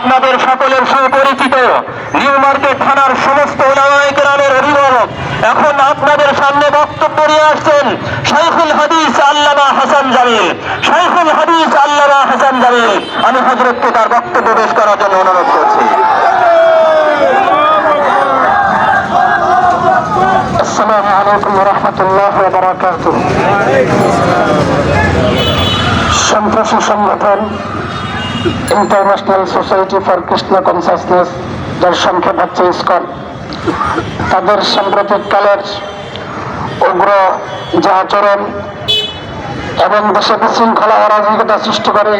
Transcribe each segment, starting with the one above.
আপনাদের সকলের সুপরিচিত নিউ মার্কেট থানার সমস্ত উলামায়ে কেরামের অভিভাবক এখন আপনাদের সামনে বক্তব্য নিয়ে আসছেন শাইখুল হাদিস আল্লামা হাসান জামিল। শাইখুল হাদিস আল্লামা হাসান জামিল, আমি হযরতকে তার বক্তব্য পেশ করার জন্য অনুরোধ করছি। আসসালামু আলাইকুম ওয়া রাহমাতুল্লাহি ওয়া বারাকাতুহু। সন্ত্রাসী সংগঠন international society for Krishna consciousness, যার সংক্ষেপ হচ্ছে ইসকন, তাদের সাম্প্রতিককালের উগ্র যে আচরণ এবং দেশে বিশৃঙ্খলা অরাজকতা সৃষ্টি করে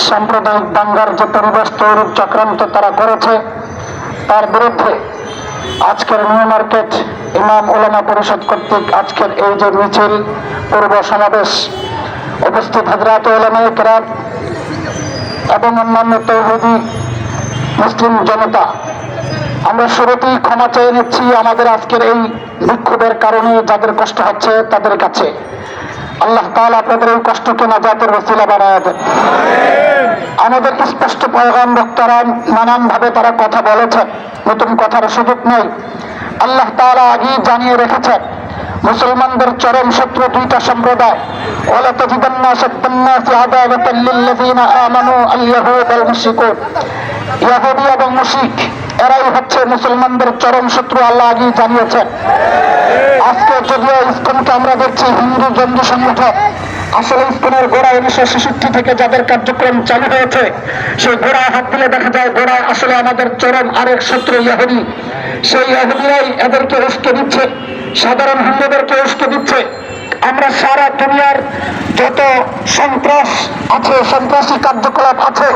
সাম্প্রদায়িক দাঙ্গার যে পরিবেশ তৈরির চক্রান্ত তারা করেছে, তার বিরুদ্ধে আজকের নিউ মার্কেট ইমাম উলামা পরিষদ কর্তৃক আজকের এই যে মিছিল পূর্ব সমাবেশ, উপস্থিত হযরত উলামায়ে কেরাম এবং অন্যান্য তৌহিদি মুসলিম জনতা, আমরা শুরুতেই ক্ষমা চেয়ে নিচ্ছি আমাদের আজকের এই বিক্ষোভের কারণে যাদের কষ্ট হচ্ছে তাদের কাছে। আল্লাহ তাআলা আপনাদের এই কষ্টকে নাজাতের ওসিলা বানায় দেন। আমাদের স্পষ্ট পয়গাম বক্তারা নানানভাবে তারা কথা বলেছেন, নতুন কথার সুযোগ নেই। আল্লাহ তাআলা আগেই জানিয়ে রেখেছেন মুসলমানদের চরম শত্রু দুইটা সম্প্রদায়, ওয়ালা তাজিদান্না আশাদ্দান-নাসি আদাওয়াতাল লিল্লাযীনা আমানু আল-ইয়াহুদ ওয়াল মুশরিকুন। ইহুদি এবং মুশরিক এরাই হচ্ছে মুসলমানদের চরম শত্রু, আল্লাহ আগেই জানিয়েছেন। আজকে যদিও ইসকনকে আমরা দেখছি হিন্দু জঙ্গি সংগঠন, আসলে ইসকনের গোড়া 1966 থেকে যাদের কার্যক্রম চালু হয়েছে সেই গোড়ায় হাত দিলে দেখা যায় গোড়ায় আসলে আমাদের চরম আরেক শত্রু ইহুদি। সেই ইহুদিরাই এদেরকে উস্কে দিচ্ছে, সাধারণ হিন্দুদেরকে উস্কে দিচ্ছে। আমরা সারা দুনিয়ার যত সন্ত্রাস আছে, সন্ত্রাসী কার্যকলাপ আছে,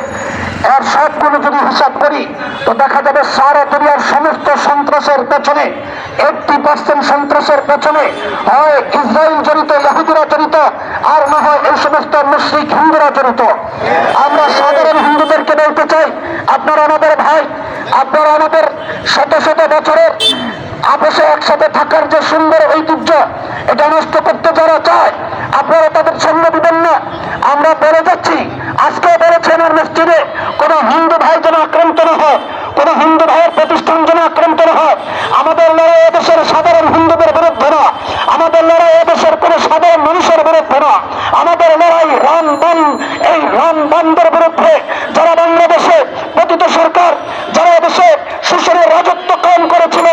এর সবগুলো যদি হিসাব করি তো দেখা যাবে সারা দুনিয়ার সমস্ত সন্ত্রাসের পেছনে 80% সন্ত্রাসের পেছনে হয় ইসরায়েল জড়িত, ইহুদিরা জড়িত, আর না হয় এই সমস্ত মুশরিক হিন্দুরা জড়িত। আমরা সাধারণ হিন্দুদেরকে বলতে চাই, আপনারা আমাদের ভাই, আপনারা আমাদের শত শত বছরের আপসে একসাথে থাকার যে সুন্দর ঐতিহ্য, এটা নষ্ট করতে যারা চায় আপনারা তাদের সঙ্গ দিবেন না। আমরা বলে যাচ্ছি, আজকে বলেছেন আমার মসজিদে কোন হিন্দু ভাই যেন আক্রান্ত না হয়, কোন হিন্দু ভাইয়ের প্রতিষ্ঠান যেন আক্রান্ত না হয়। আমাদের লড়াই এদেশের সাধারণ হিন্দুদের বিরুদ্ধে না, আমাদের লড়াই এদেশের কোন সাধারণ মানুষের বিরুদ্ধে না, আমাদের লড়াই রামবান, এই রামবানদের বিরুদ্ধে যারা বাংলাদেশে পতিত সরকার, যারা এদেশে শোষণের রাজত্ব কায়েম করেছিল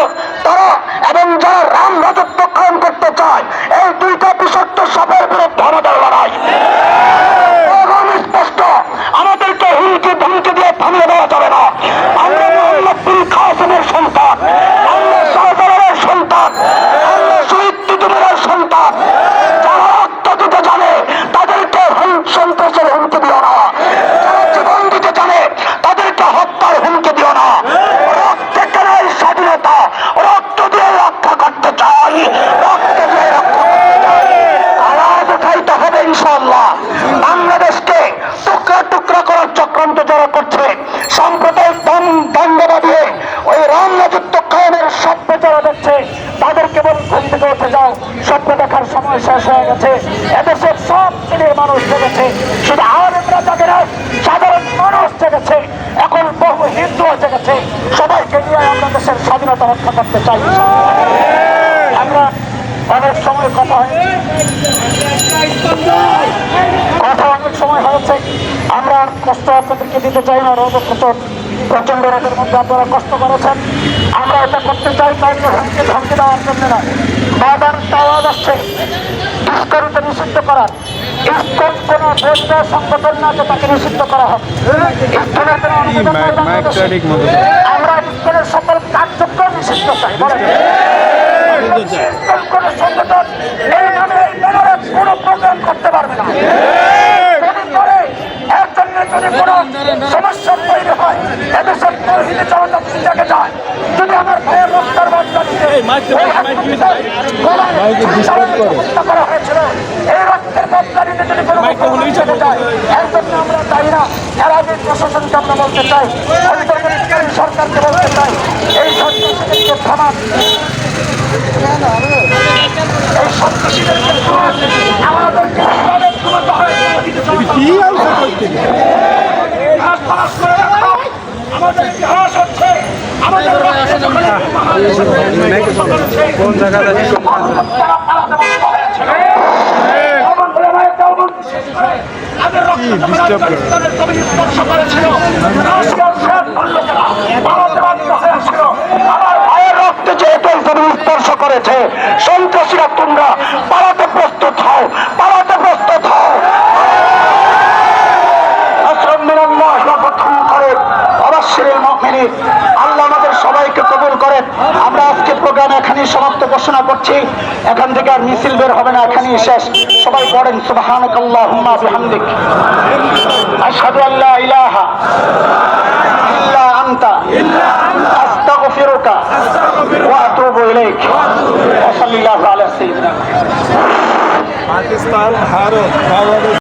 তারা, এবং যারা রাম রাজত্ব কায়েম করতে চায়, এই দুইটা বিষাক্ত সাপের বিরুদ্ধে আমাদের লড়াই স্পষ্ট। আমাদেরকে হুমকি ধমকি দিয়ে থামিয়ে দেওয়া যাবে না। আমরা মুহাম্মদ বিন কাসিমের সন্তান, আমরা শাহজালালের সন্তান, আমরা শহীদ তিতুমিরের সন্তান। যারা রক্ত দিতে জানে তাদেরকে সন্ত্রাসের হুমকি দিও না, যারা জীবন দিতে জানে তাদেরকে হত্যার হুমকি দিও না। রক্তে কেনাই স্বাধীনতা, রক্ত দিয়ে রক্ষা করতে চাই, রক্ত দিয়ে রক্ষা করতে চাই। আওয়াজ উঠাইতে হবে ইনশাআল্লাহ। বাংলাদেশকে টুকরা টুকরা করার চক্রান্ত যারা করছে, সাম্প্রদায়িক দাঙ্গা বাঁধিয়ে ওই রাম রাজত্ব কায়েমের স্বপ্ন যারা দেখছে, তাদেরকে বল ঘুম থেকে উঠে যাও, স্বপ্ন দেখার সময় শেষ হয়ে গেছে। এদেশের সব শ্রেণীর মানুষ জেগেছে, শুধু আলেমরা জাগে না, সাধারণ মানুষ জেগেছে, এখন বহু হিন্দুও জেগেছে। সবাইকে নিয়ে আমরা দেশের স্বাধীনতা রক্ষা করতে চাই। আমরা অনেক সময় কথা হয়েছে, অনেক সময় হয়েছে, আমরা কষ্ট আপনাদেরকে দিতে চাই না। প্রচন্ড রোদের মধ্যে আপনারা কষ্ট করেছেন, আমরা এটা করতে চাই তাইকে হুমকি ধমকি দেওয়ার জন্য না। বাদার আওয়াজ আসছে ইসকনকে নিষিদ্ধ করার। ইসকন কোন বৈধ সংগঠন না যে তাকে নিষিদ্ধ করা হবে। আমরা ইসকনের সকল কার্যক্রম নিষিদ্ধ চাই। কোন সংগঠন এই নামে এই ব্যানারে কোন প্রোগ্রাম করতে পারবে না। এর জন্য যদি কোন সমস্যা তৈরি হয়, এদেশের তৌহিদি জনতা চিন্তাকে যায়, যদি আমার ভাইয়ের রক্তার বার্তা দিতে হত্যা করা হয়েছিল, এই রক্তের বদলা নিতে যদি কোনো যায়, এর জন্য আমরা চাই না। এর আগে প্রশাসনকে আমরা বলতে চাই, অন্তর্বর্তীকালীন সরকারকে বলতে চাই, এই সন্ত্রাসীদেরকে থামান, এই সন্ত্রাসীদেরকে আমাদেরকে আমাদের ইতিহাস হচ্ছে আমাদের কোন জায়গায় স্পর্শ করেছে সন্ত্রাসীরা তোমরা পালাতে প্রস্তুত হও, পালাতে প্রস্তুত হও। আল্লাহ আমাদের সবাইকে কবুল করেন। আমরা আজকে প্রোগ্রাম এখানেই সমাপ্ত ঘোষণা করছি। এখান থেকে আর মিছিল বের হবে না, এখানেই শেষ। সবাই পড়েন সুবহানাকাল্লাহুম্মা বিহামদিক আশহাদু আল্লা ইলাহা ইল্লা আনতা আস্তাগফিরুকা ওয়া আতুবু ইলাইক ওয়া সাল্লাল্লাহু আলা সাইয়্যিদিনা পাকিস্তান, ভারত, বাংলাদেশ